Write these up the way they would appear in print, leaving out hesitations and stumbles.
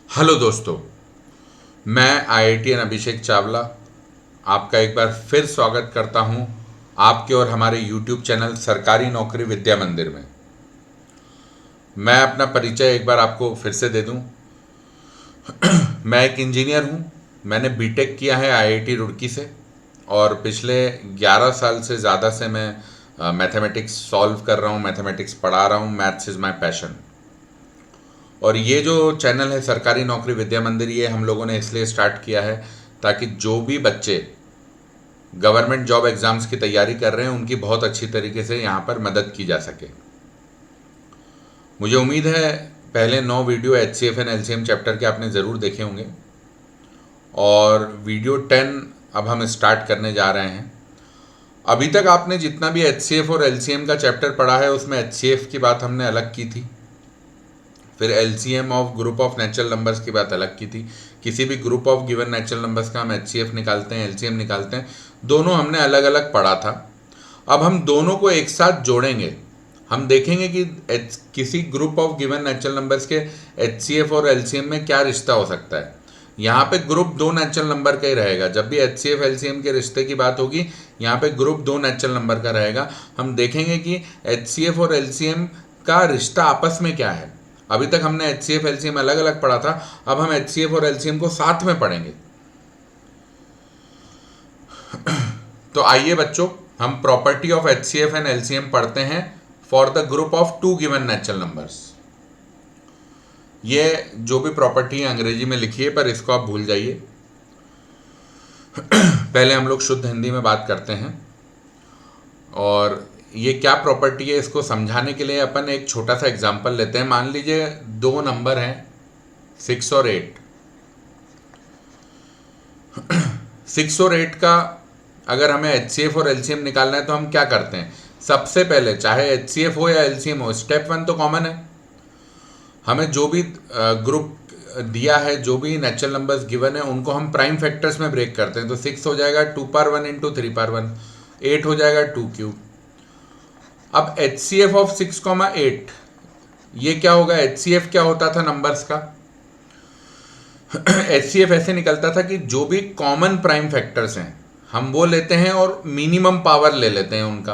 Hello दोस्तों, मैं IITN अभिषेक चावला आपका एक बार फिर स्वागत करता हूं आपके और हमारे YouTube चैनल सरकारी नौकरी विद्या मंदिर में। मैं अपना परिचय एक बार आपको फिर से दे दूं। मैं एक इंजीनियर हूं। मैंने बीटेक किया है IIT रुड़की से और पिछले 11 साल से ज़्यादा से मैं मैथमेटिक्स सॉल्व कर रहा हूं, मैथमेटिक्स पढ़ा रहा हूं। Maths is my passion. और ये जो चैनल है सरकारी नौकरी विद्या मंदिर, ये हम लोगों ने इसलिए स्टार्ट किया है ताकि जो भी बच्चे गवर्नमेंट जॉब एग्ज़ाम्स की तैयारी कर रहे हैं उनकी बहुत अच्छी तरीके से यहाँ पर मदद की जा सके। मुझे उम्मीद है पहले 9 video HCF and LCM chapter के आपने ज़रूर देखे होंगे और वीडियो 10 अब हम स्टार्ट करने जा रहे हैं। अभी तक आपने जितना भी HCF और LCM का चैप्टर पढ़ा है उसमें HCF की बात हमने अलग की थी, फिर LCM of group of natural numbers की बात अलग की थी। किसी भी group of given natural numbers का हम HCF निकालते हैं, LCM निकालते हैं, दोनों हमने अलग अलग पढ़ा था। अब हम दोनों को एक साथ जोड़ेंगे। हम देखेंगे कि किसी group of given natural numbers के HCF और LCM में क्या रिश्ता हो सकता है। यहाँ पे ग्रुप 2 नेचुरल नंबर का ही रहेगा। जब भी HCF LCM के रिश्ते की बात होगी यहाँ पे ग्रुप 2 नेचुरल नंबर का रहेगा। हम देखेंगे कि HCF और LCM का रिश्ता आपस में क्या है। अभी तक हमने HCF LCM अलग अलग पढ़ा था, अब हम HCF और LCM को साथ में पढ़ेंगे। तो आइए बच्चों, हम property of HCF and LCM पढ़ते हैं for the group of 2 given natural numbers. ये जो भी प्रॉपर्टी अंग्रेजी में लिखी है पर इसको आप भूल जाइए। पहले हम लोग शुद्ध हिंदी में बात करते हैं और ये क्या प्रॉपर्टी है इसको समझाने के लिए अपन एक छोटा सा एग्जांपल लेते हैं। मान लीजिए दो नंबर हैं 6 और 8। 6 और 8 का अगर हमें HCF और LCM निकालना है तो हम क्या करते हैं। सबसे पहले चाहे HCF हो या LCM हो, स्टेप 1 तो कॉमन है। हमें जो भी ग्रुप दिया है, जो भी नेचुरल नंबर्स गिवन है, उनको हम प्राइम फैक्टर्स में ब्रेक करते हैं। तो 6 हो जाएगा 2 पावर 1 इंटू 3 पावर 1, 8 हो जाएगा 2 क्यूब। अब HCF ऑफ 6,8 ये क्या होगा। HCF क्या होता था नंबर्स का। HCF ऐसे निकलता था कि जो भी कॉमन प्राइम फैक्टर्स हैं हम वो लेते हैं और मिनिमम पावर ले लेते हैं उनका।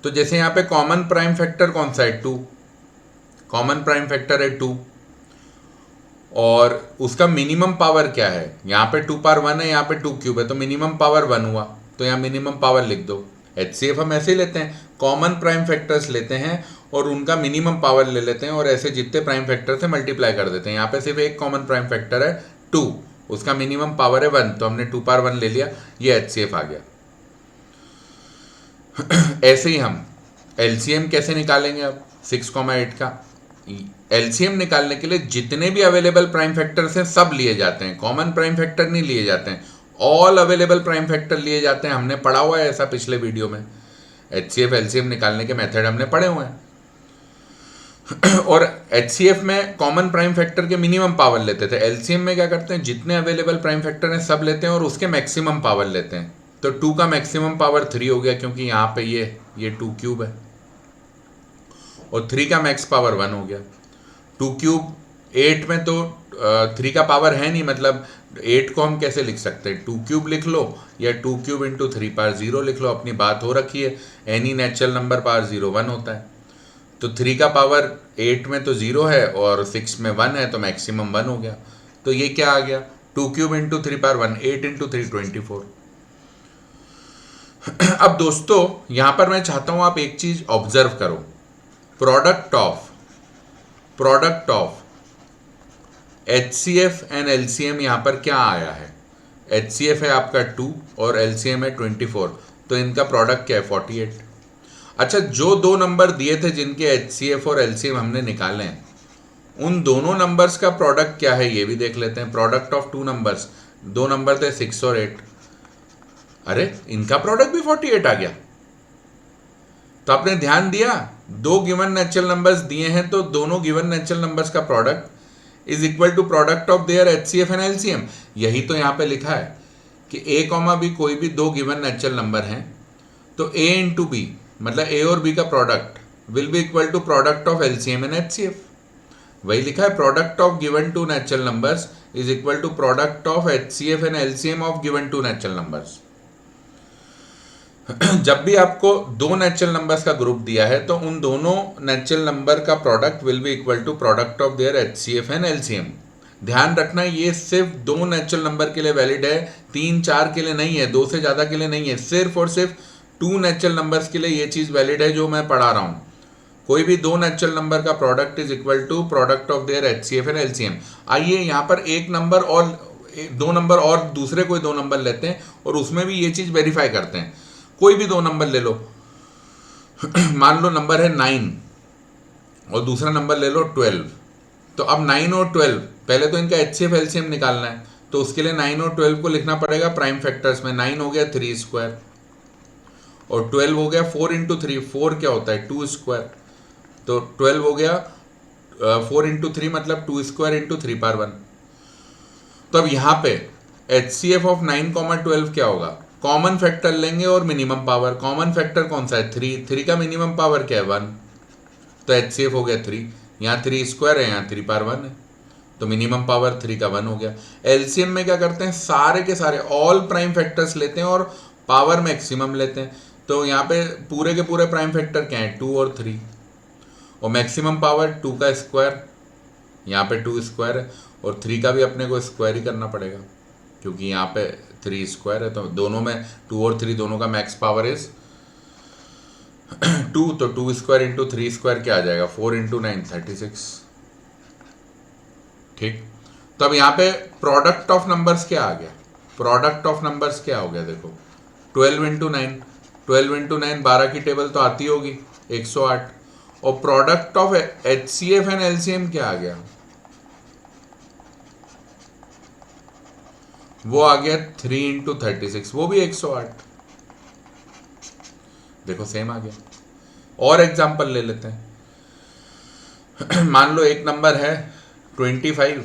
तो जैसे यहाँ पे कॉमन प्राइम फैक्टर कौन सा है, 2। कॉमन प्राइम फैक्टर है 2 और उसका मिनिमम पावर क्या है। यहाँ पे 2 पावर 1 है, यहाँ पे 2 क्यूब है, तो मिनिमम पावर 1 हुआ, तो यहाँ मिनिमम पावर लिख दो। HCF हम ऐसे ही लेते हैं, कॉमन प्राइम फैक्टर्स लेते हैं और उनका मिनिमम पावर ले लेते हैं और ऐसे जितने प्राइम फैक्टर से मल्टीप्लाई कर देते हैं। यहाँ पे सिर्फ एक कॉमन प्राइम फैक्टर है 2, उसका मिनिमम पावर है 1, तो हमने 2 पावर 1 ले लिया, ये HCF आ गया। ऐसे ही हम LCM कैसे निकालेंगे। अब 6,8 का LCM निकालने के लिए जितने भी अवेलेबल प्राइम फैक्टर्स हैं सब लिए जाते हैं, कॉमन प्राइम फैक्टर नहीं लिए जाते हैं, ऑल अवेलेबल प्राइम फैक्टर लिए जाते हैं। हमने पढ़ा हुआ है ऐसा पिछले वीडियो में। HCF LCM निकालने के मेथड हमने पढ़े हुए हैं। और HCF में कॉमन प्राइम फैक्टर के मिनिमम पावर लेते थे, LCM में क्या करते हैं, जितने अवेलेबल प्राइम फैक्टर हैं सब लेते हैं और उसके मैक्सिमम पावर लेते हैं। तो 2 का मैक्सिमम पावर 3 हो गया क्योंकि यहाँ पे ये 2 क्यूब है, और 3 का मैक्स पावर 1 हो गया। 2 क्यूब 8 में तो 3 का पावर है नहीं, मतलब 8 को हम कैसे लिख सकते हैं, 2 क्यूब लिख लो या 2 क्यूब इंटू 3 पावर 0 लिख लो। अपनी बात हो रखी है, एनी नेचुरल नंबर पावर 0 1 होता है। तो 3 का पावर 8 में तो 0 है और 6 में 1 है, तो मैक्सिमम 1 हो गया। तो ये क्या आ गया, 2 क्यूब इंटू 3 पावर 1, 8 इंटू 3 24। अब दोस्तों यहाँ पर मैं चाहता हूँ आप एक चीज ऑब्जर्व करो। Product of HCF and LCM यहाँ पर क्या आया है। HCF है आपका 2 और LCM है 24, तो इनका प्रोडक्ट क्या है 48। अच्छा, जो दो नंबर दिए थे जिनके HCF और LCM हमने निकाले हैं, उन दोनों नंबर्स का प्रोडक्ट क्या है ये भी देख लेते हैं। प्रोडक्ट ऑफ 2 नंबर्स, दो नंबर थे 6 और 8, अरे इनका प्रोडक्ट भी 48 आ गया। तो आपने ध्यान दिया, दो गिवन नेचुरल नंबर्स दिए हैं तो दोनों गिवन नेचुरल नंबर्स का product is equal to product of their HCF and LCM। यही तो यहाँ पे लिखा है कि A, B कोई भी दो गिवन नेचुरल नंबर हैं तो A इंटू B, मतलब A और B का product will be equal to product of LCM and HCF। वही लिखा है, product of given two natural numbers is equal to product of HCF and LCM of given two natural numbers. जब भी आपको दो natural numbers का group दिया है तो उन दोनों नेचुरल नंबर का product will be equal to product of their HCF and LCM। ध्यान रखना ये सिर्फ दो नेचुरल नंबर के लिए वैलिड है, 3 4 के लिए नहीं है, 2 से ज़्यादा के लिए नहीं है, सिर्फ और सिर्फ 2 नेचुरल नंबर्स के लिए ये चीज़ वैलिड है जो मैं पढ़ा रहा हूँ। कोई भी दो नेचुरल नंबर का product is equal to product of their HCF and LCM। आइए यहाँ पर एक नंबर और दो नंबर और दूसरे कोई दो नंबर लेते हैं और उसमें भी ये चीज़ वेरीफाई करते हैं। कोई भी दो नंबर ले लो, मान लो नंबर है 9 और दूसरा नंबर ले लो 12। तो अब 9 और 12, पहले तो इनका HCF LCM निकालना है, तो उसके लिए 9 और 12 को लिखना पड़ेगा प्राइम फैक्टर्स में। 9 हो गया 3 स्क्वायर और 12 हो गया 4 इंटू 3, 4 क्या होता है 2 स्क्वायर, तो 12 हो गया 4 इंटू 3 मतलब 2 स्क्वायर इंटू 3 पावर 1। तो अब यहाँ पे HCF ऑफ 9,12 क्या होगा, कॉमन फैक्टर लेंगे और मिनिमम पावर। कॉमन फैक्टर कौन सा है 3, 3 का मिनिमम पावर क्या है 1, तो HCF हो गया 3। यहाँ 3 स्क्वायर है, यहाँ 3 पावर 1 है, तो मिनिमम पावर 3 का 1 हो गया। LCM में क्या करते हैं, सारे के सारे ऑल प्राइम फैक्टर्स लेते हैं और पावर मैक्सिमम लेते हैं। तो यहाँ पे पूरे के पूरे प्राइम फैक्टर क्या है 2 और 3, और मैक्सिमम पावर 2 का स्क्वायर, यहाँ पे 2 स्क्वायर है और 3 का भी अपने को स्क्वायर ही करना पड़ेगा क्योंकि यहाँ पे 3 स्क्वायर है, तो दोनों में 2 और 3 दोनों का मैक्स पावर इज 2, तो 2 स्क्वायर इंटू 3 स्क्वायर क्या आ जाएगा 4 इंटू 9 36। ठीक, तो अब यहाँ पे प्रोडक्ट ऑफ नंबर्स क्या आ गया, प्रोडक्ट ऑफ नंबर्स क्या हो गया, देखो 12 इंटू 9, 12 इंटू 9 12 की टेबल तो आती होगी 108, और product of HCF and LCM क्या आ गया, वो आ गया 3 इंटू 36, वो भी 108। देखो सेम आ गया। और एग्जांपल ले लेते हैं मान लो एक नंबर है 25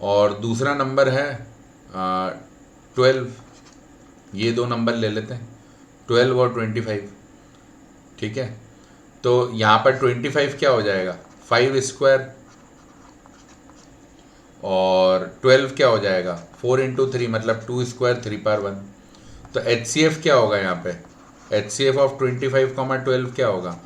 और दूसरा नंबर है 12, ये दो नंबर ले लेते हैं 12 और 25। ठीक है, तो यहाँ पर 25 क्या हो जाएगा 5 स्क्वायर और 12 क्या हो जाएगा 4 इंटू 3 मतलब 2 स्क्वायर 3 पावर 1। तो HCF क्या होगा यहाँ पे, HCF ऑफ 25, 12 क्या होगा,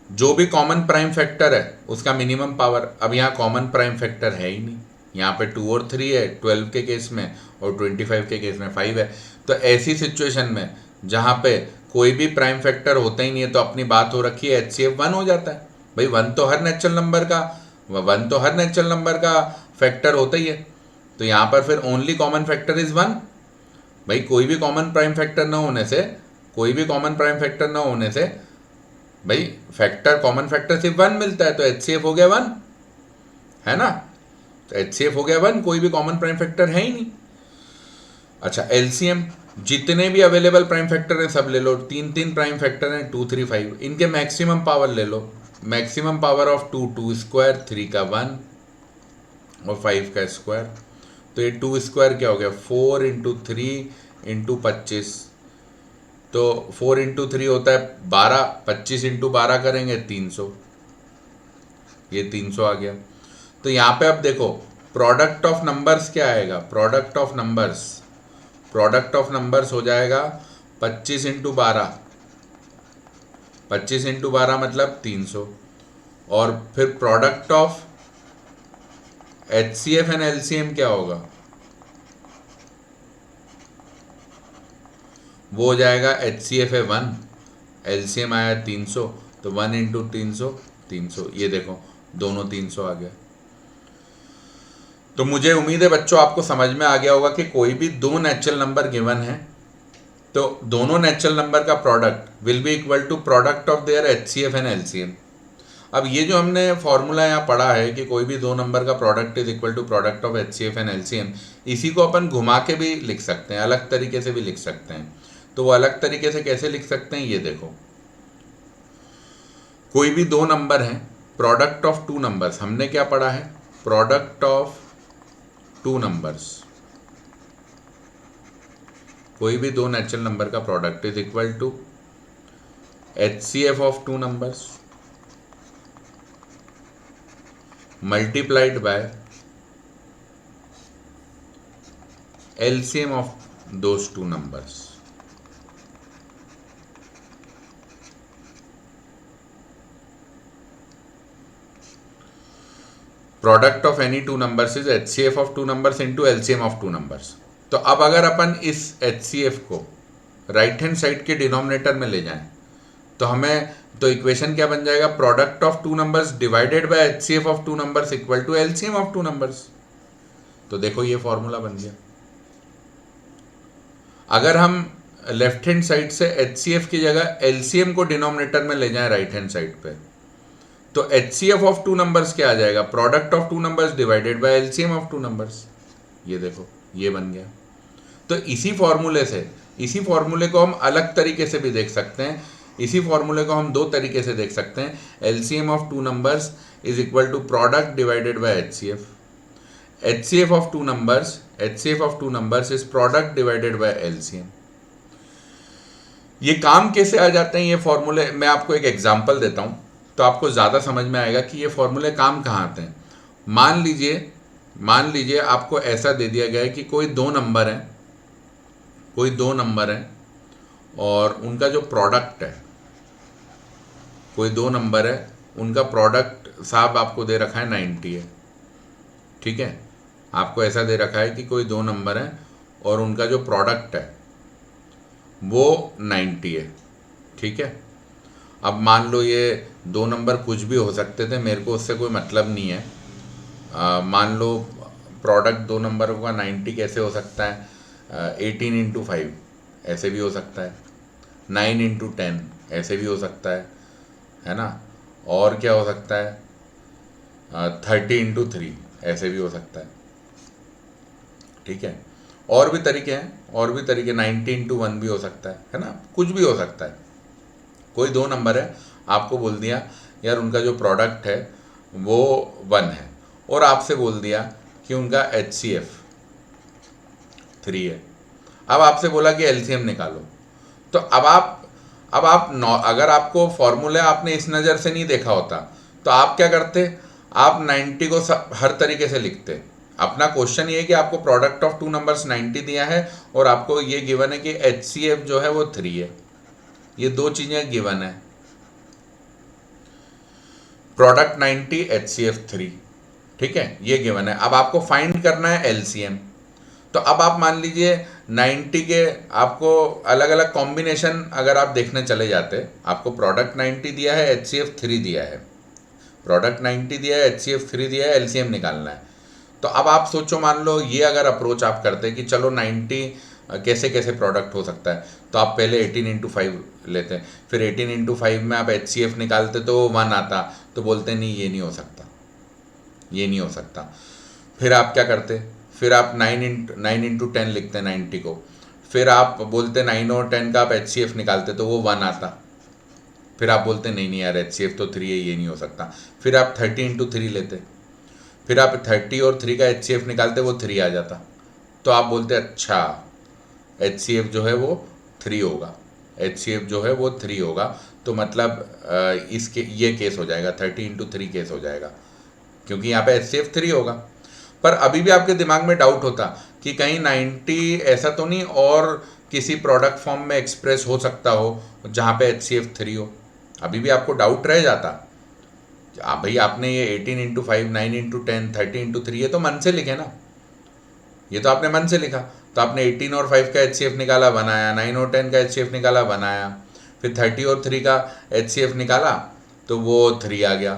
जो भी कॉमन प्राइम फैक्टर है उसका मिनिमम पावर। अब यहाँ कॉमन प्राइम फैक्टर है ही नहीं, यहाँ पे 2 और 3 है 12 के केस में और 25 के केस में 5 है। तो ऐसी सिचुएशन में जहाँ पे कोई भी प्राइम फैक्टर होता ही नहीं है तो अपनी बात हो रखी है HCF 1 हो जाता है। भाई 1 तो हर नेचुरल नंबर का फैक्टर होता ही है, तो यहाँ पर फिर ओनली कॉमन फैक्टर इज 1। भाई कोई भी कॉमन प्राइम फैक्टर न होने से भाई कॉमन फैक्टर सिर्फ 1 मिलता है, तो HCF हो गया 1, है ना, तो HCF हो गया 1, कोई भी कॉमन प्राइम फैक्टर है ही नहीं। अच्छा LCM, जितने भी अवेलेबल प्राइम फैक्टर हैं सब ले लो, 3 प्राइम फैक्टर हैं 2 3 5, इनके मैक्सिमम पावर ले लो। मैक्सिमम पावर ऑफ 2 स्क्वायर, 3 का 1 और 5 का स्क्वायर, तो ये 2 स्क्वायर क्या हो गया 4 इंटू 3 इंटू 25, तो 4 इंटू 3 होता है 12, 25 इंटू 12 करेंगे 300, ये 300 आ गया। तो यहाँ पे अब देखो प्रोडक्ट ऑफ नंबर्स क्या आएगा, प्रोडक्ट ऑफ नंबर्स हो जाएगा 25 इंटू 12, 25 इंटू 12 मतलब 300, और फिर product of HCF and LCM क्या होगा, वो हो जाएगा HCF है 1, LCM आया 300, तो 1 इंटू 300 300, ये देखो दोनों 300 आ गया। तो मुझे उम्मीद है बच्चों आपको समझ में आ गया होगा कि कोई भी दो नेचुरल नंबर गिवन है तो दोनों नेचुरल नंबर का product will be equal to product of their HCF and LCM। अब ये जो हमने फॉर्मूला यहाँ पढ़ा है कि कोई भी दो नंबर का product is equal to product of HCF and LCM, इसी को अपन घुमा के भी लिख सकते हैं, अलग तरीके से भी लिख सकते हैं। तो वो अलग तरीके से कैसे लिख सकते हैं, ये देखो कोई भी दो नंबर हैं, प्रोडक्ट ऑफ टू नंबर्स, हमने क्या पढ़ा है, प्रोडक्ट ऑफ टू नंबर्स, कोई भी दो नेचुरल नंबर का product is equal to HCF of two numbers multiplied by LCM of those two numbers. Product of any two numbers is HCF of two numbers into LCM of two numbers. तो अब अगर अपन इस HCF को right hand side के denominator में ले जाएं तो हमें तो इक्वेशन क्या बन जाएगा, product of two numbers divided by HCF of two numbers equal to LCM of two numbers. तो देखो ये फॉर्मूला बन गया। अगर हम लेफ्ट हैंड साइड से HCF की जगह LCM को डिनोमिनेटर में ले जाएं राइट हैंड साइड पे, तो HCF ऑफ टू नंबर्स क्या आ जाएगा, product of two numbers divided by LCM of two numbers. ये देखो ये बन गया। तो इसी फॉर्मूले को हम अलग तरीके से भी देख सकते हैं। इसी फॉर्मूले को हम दो तरीके से देख सकते हैं। LCM of two numbers is equal to product divided by HCF। HCF of two numbers is product divided by LCM। ये काम कैसे आ जाते हैं ये फॉर्मूले, मैं आपको एक एग्जांपल देता हूं तो आपको ज़्यादा समझ में आएगा कि ये फॉर्मूले काम कहाँ आते हैं। मान लीजिए आपको ऐसा दे दिया गया है कि कोई दो नंबर हैं और उनका जो प्रोडक्ट है, कोई दो नंबर है उनका प्रोडक्ट साहब आपको दे रखा है 90 है। ठीक है, आपको ऐसा दे रखा है कि कोई दो नंबर है और उनका जो प्रोडक्ट है वो 90 है। ठीक है, अब मान लो ये दो नंबर कुछ भी हो सकते थे, मेरे को उससे कोई मतलब नहीं है। मान लो प्रोडक्ट दो नंबरों का 90 कैसे हो सकता है, 18 इंटू 5 ऐसे भी हो सकता है, 9 इंटू 10 ऐसे भी हो सकता है ना, और क्या हो सकता है 30 इंटू 3 ऐसे भी हो सकता है। ठीक है, और भी तरीके 90 इंटू 1 भी हो सकता है ना, कुछ भी हो सकता है। कोई दो नंबर है, आपको बोल दिया यार उनका जो प्रोडक्ट है वो 1 है और आपसे बोल दिया कि उनका HCF 3 है। अब आपसे बोला कि LCM निकालो। तो अब आप अगर आपको फॉर्मूला आपने इस नज़र से नहीं देखा होता तो आप क्या करते, आप 90 को हर तरीके से लिखते। अपना क्वेश्चन ये है कि आपको प्रोडक्ट ऑफ टू नंबर्स 90 दिया है और आपको ये गिवन है कि HCF जो है वो 3 है। ये दो चीजें गिवन है, प्रोडक्ट 90 HCF 3। ठीक है, ये गिवन है। अब आपको फाइंड करना है LCM। तो अब आप मान लीजिए 90 के आपको अलग अलग कॉम्बिनेशन अगर आप देखने चले जाते, आपको प्रोडक्ट 90 दिया है, HCF 3 दिया है, प्रोडक्ट 90 दिया है, HCF 3 दिया है, LCM निकालना है। तो अब आप सोचो, मान लो ये अगर अप्रोच आप करते कि चलो 90 कैसे कैसे प्रोडक्ट हो सकता है, तो आप पहले 18 इंटू 5 लेते, फिर 18 इंटू 5 में आप HCF निकालते तो 1 आता, तो बोलते नहीं ये नहीं हो सकता, ये नहीं हो सकता। फिर आप क्या करते, फिर आप 9 इंटू 10 लिखते 90 को, फिर आप बोलते 9 और 10 का आप HCF निकालते तो वो 1 आता, फिर आप बोलते नहीं नहीं यार HCF तो 3 है, ये नहीं हो सकता। फिर आप 30 इंटू 3 लेते, फिर आप 30 और 3 का HCF निकालते, वो 3 आ जाता, तो आप बोलते अच्छा HCF जो है वो 3 होगा, HCF जो है वो 3 होगा, तो मतलब इसके ये केस हो जाएगा, 30 इंटू 3 केस हो जाएगा, क्योंकि यहाँ पे HCF 3 होगा। पर अभी भी आपके दिमाग में डाउट होता कि कहीं 90 ऐसा तो नहीं और किसी प्रोडक्ट फॉर्म में एक्सप्रेस हो सकता हो जहाँ पे HCF 3 हो, अभी भी आपको डाउट रह जाता। भाई आपने ये 18 इंटू 5, 9 इंटू 10, 30 इंटू 3 ये तो मन से लिखे ना, ये तो आपने मन से लिखा। तो आपने 18 और 5 का HCF निकाला, बनाया, 9 और 10 का HCF निकाला, बनाया, फिर 30 और 3 का HCF निकाला तो वो 3 आ गया।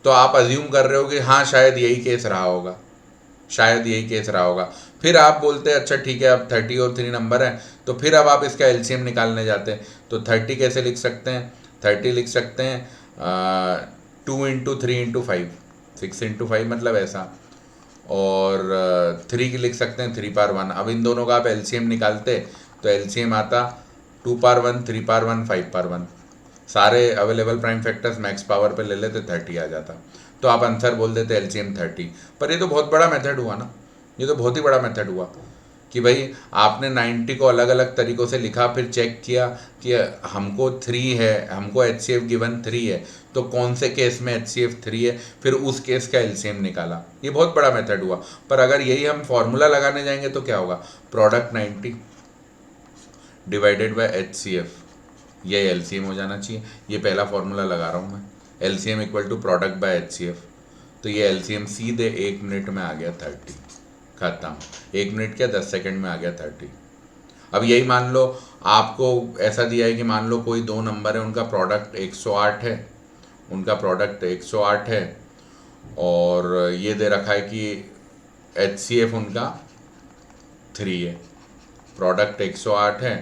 तो आप अज्यूम कर रहे हो कि हाँ शायद यही केस रहा होगा, शायद यही केस रहा होगा। फिर आप बोलते हैं अच्छा ठीक है अब 30 और 3 नंबर है, तो फिर अब आप इसका LCM निकालने जाते हैं। तो 30 कैसे लिख सकते हैं, 30 लिख सकते हैं 2 इंटू 3 इंटू 5, 6 इंटू 5 मतलब ऐसा, और 3 की लिख सकते हैं 3 पावर 1। अब इन दोनों का आप LCM निकालते तो LCM आता 2 पावर 1, 3 पावर 1, 5 पावर 1, सारे available prime factors max power पे ले लेते, 30 आ जाता। तो आप आंसर बोल देते LCM 30। पर ये तो बहुत बड़ा मेथड हुआ ना, ये तो बहुत ही बड़ा मेथड हुआ। कि भाई आपने 90 को अलग अलग तरीक़ों से लिखा, फिर चेक किया कि हमको 3 है, हमको HCF गिवन 3 है, तो कौन से केस में HCF 3 है, फिर उस केस का LCM निकाला। ये बहुत बड़ा मेथड हुआ। पर अगर यही हम फॉर्मूला लगाने जाएंगे तो क्या होगा, प्रोडक्ट 90 डिवाइडेड बाय HCF, ये LCM हो जाना चाहिए। ये पहला फॉर्मूला लगा रहा हूँ मैं, LCM equal to product by HCF, तो ये LCM सीधे 1 मिनट में आ गया 30, खत्म। 1 मिनट क्या 10 सेकंड में आ गया 30। अब यही मान लो आपको ऐसा दिया है कि मान लो कोई दो नंबर है, उनका प्रोडक्ट 108 है, उनका प्रोडक्ट 108 है, और ये दे रखा है कि HCF उनका 3 है, प्रोडक्ट 108 है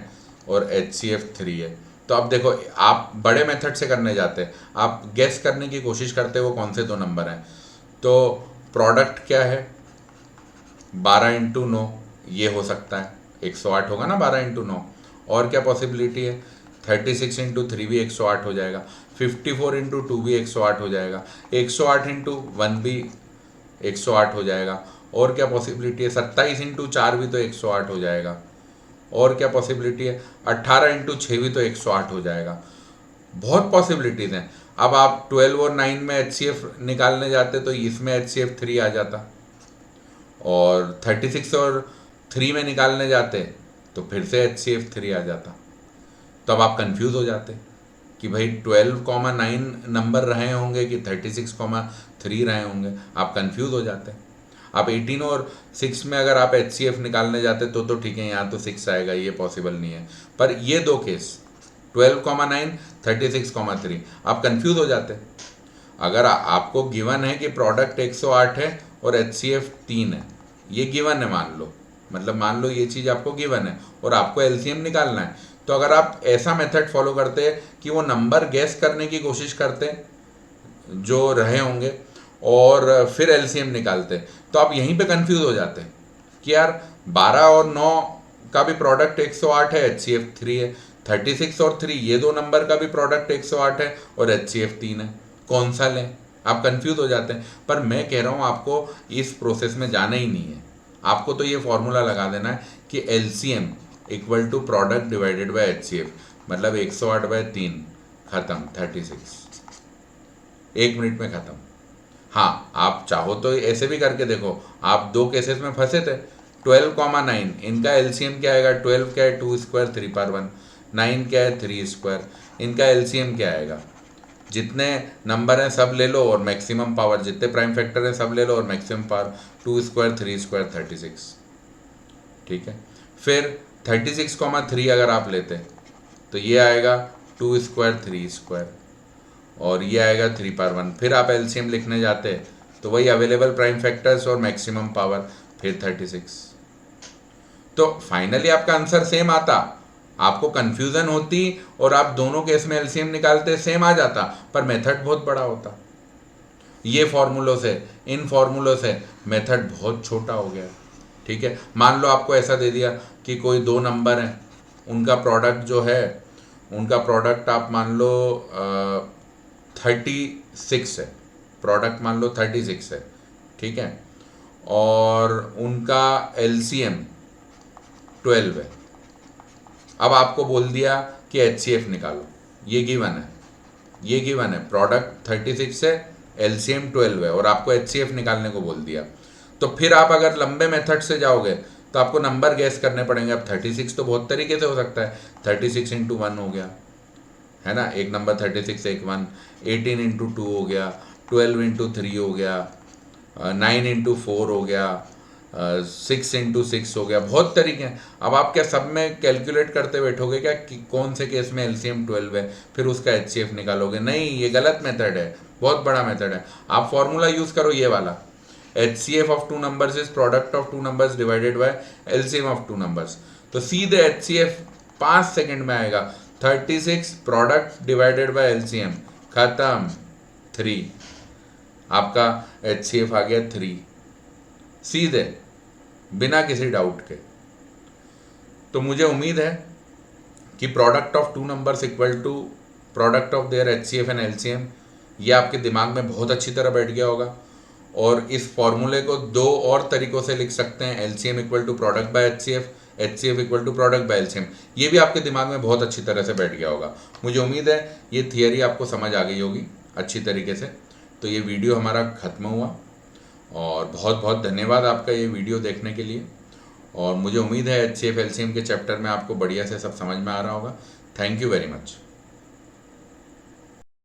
और HCF 3 है। तो अब देखो, आप बड़े मेथड से करने जाते हैं, आप गेस करने की कोशिश करते हो वो कौन से दो नंबर हैं। तो प्रोडक्ट क्या है, 12 इंटू 9, ये हो सकता है 108 होगा ना 12 इंटू 9। और क्या पॉसिबिलिटी है, 36 इंटू 3 भी 108 हो जाएगा, 54 इंटू 2 भी 108 हो जाएगा, 108 इंटू 1 भी 108 हो जाएगा। और क्या पॉसिबिलिटी है, 27 इंटू 4 भी तो 108 हो जाएगा। और क्या पॉसिबिलिटी है, 18 इंटू 6 भी तो 108 हो जाएगा। बहुत पॉसिबिलिटीज़ हैं। अब आप 12 और 9 में HCF निकालने जाते तो इसमें HCF 3 आ जाता, और 36 और 3 में निकालने जाते तो फिर से HCF 3 आ जाता। तो अब आप कंफ्यूज हो जाते कि भाई 12,9 नंबर रहे होंगे कि 36,3 रहे होंगे, आप कंफ्यूज हो जाते। आप 18 और 6 में अगर आप HCF निकालने जाते तो ठीक है, यहाँ तो 6 आएगा, ये पॉसिबल नहीं है। पर ये दो केस 12,9 36,3 आप कंफ्यूज हो जाते। अगर आपको गिवन है कि प्रोडक्ट 108 है और HCF 3 है, ये गिवन है, मान लो, मतलब मान लो ये चीज़ आपको गिवन है और आपको LCM निकालना है, तो अगर आप ऐसा मेथड फॉलो करते कि वो नंबर गैस करने की कोशिश करते जो रहे होंगे और फिर LCM निकालते, तो आप यहीं पे कंफ्यूज हो जाते कि यार 12 और 9 का भी प्रोडक्ट 108 है, HCF 3 है, 36 और 3 ये दो नंबर का भी प्रोडक्ट 108 है और HCF 3 है, कौन सा लें, आप कंफ्यूज हो जाते हैं। पर मैं कह रहा हूँ आपको इस प्रोसेस में जाना ही नहीं है, आपको तो ये फॉर्मूला लगा देना है कि LCM equal to product divided by HCF, मतलब 108 बाय 3, खत्म, 36, 1 मिनट में खत्म। हाँ, आप चाहो तो ऐसे भी करके देखो, आप दो केसेस में फंसे थे। 12,9 इनका LCM क्या आएगा, 12 क्या है 2 स्क्वायर 3 पावर 1, 9 क्या है 3 स्क्वायर, इनका LCM क्या आएगा, जितने नंबर हैं सब ले लो और मैक्सिमम पावर, जितने प्राइम फैक्टर हैं सब ले लो और मैक्सिमम पावर, 2 स्क्वायर 3 स्क्वायर 36, ठीक है। फिर 36,3 अगर आप लेते तो ये आएगा 2 स्क्वायर 3 स्क्वायर और ये आएगा 3 पावर 1। फिर आप LCM लिखने जाते तो वही अवेलेबल प्राइम फैक्टर्स और मैक्सिमम पावर, फिर 36। तो फाइनली आपका आंसर सेम आता, आपको कंफ्यूजन होती और आप दोनों केस में LCM निकालते, सेम आ जाता, पर मेथड बहुत बड़ा होता। ये फॉर्मूलों से, इन फॉर्मूलों से मेथड बहुत छोटा हो गया, ठीक है। मान लो आपको ऐसा दे दिया कि कोई दो नंबर हैं, उनका प्रोडक्ट जो है, उनका प्रोडक्ट आप मान लो 36 है, प्रोडक्ट मान लो 36 है, ठीक है, और उनका LCM 12 है। अब आपको बोल दिया कि HCF निकालो, ये गिवन है, ये गिवन है, प्रोडक्ट 36 है, LCM 12 है, और आपको HCF निकालने को बोल दिया। तो फिर आप अगर लंबे मेथड से जाओगे तो आपको नंबर गैस करने पड़ेंगे। अब 36 तो बहुत तरीके से हो सकता है, 36 इंटू 1 हो गया, है ना, एक नंबर 36 एक 1, 18 इंटू 2 हो गया, 12 इंटू 3 हो गया, 9 इंटू 4 हो गया, 6 इंटू 6 हो गया, बहुत तरीके हैं। अब आप क्या सब में कैलकुलेट करते बैठोगे क्या कि कौन से केस में LCM 12 है फिर उसका HCF निकालोगे? नहीं, ये गलत मेथड है, बहुत बड़ा मेथड है। आप फॉर्मूला यूज़ करो ये वाला, HCF of two numbers is product of two numbers divided by LCM of two numbers. तो सीधे HCF 5 सेकंड में आएगा, 36 प्रोडक्ट डिवाइडेड बाय LCM, खत्म, 3, आपका HCF आ गया 3, सीधे, बिना किसी डाउट के। तो मुझे उम्मीद है कि product of two numbers equal to product of their HCF and LCM, ये आपके दिमाग में बहुत अच्छी तरह बैठ गया होगा। और इस फॉर्मूले को दो और तरीकों से लिख सकते हैं, LCM equal to product by HCF, HCF equal to product by LCM. ये भी आपके दिमाग में बहुत अच्छी तरह से बैठ गया होगा। मुझे उम्मीद है ये थियरी आपको समझ आ गई होगी अच्छी तरीके से। तो ये वीडियो हमारा ख़त्म हुआ और बहुत बहुत धन्यवाद आपका ये वीडियो देखने के लिए। और मुझे उम्मीद है एचसीएफ एलसीएम के चैप्टर में आपको बढ़िया से सब समझ में आ रहा होगा। Thank you very much.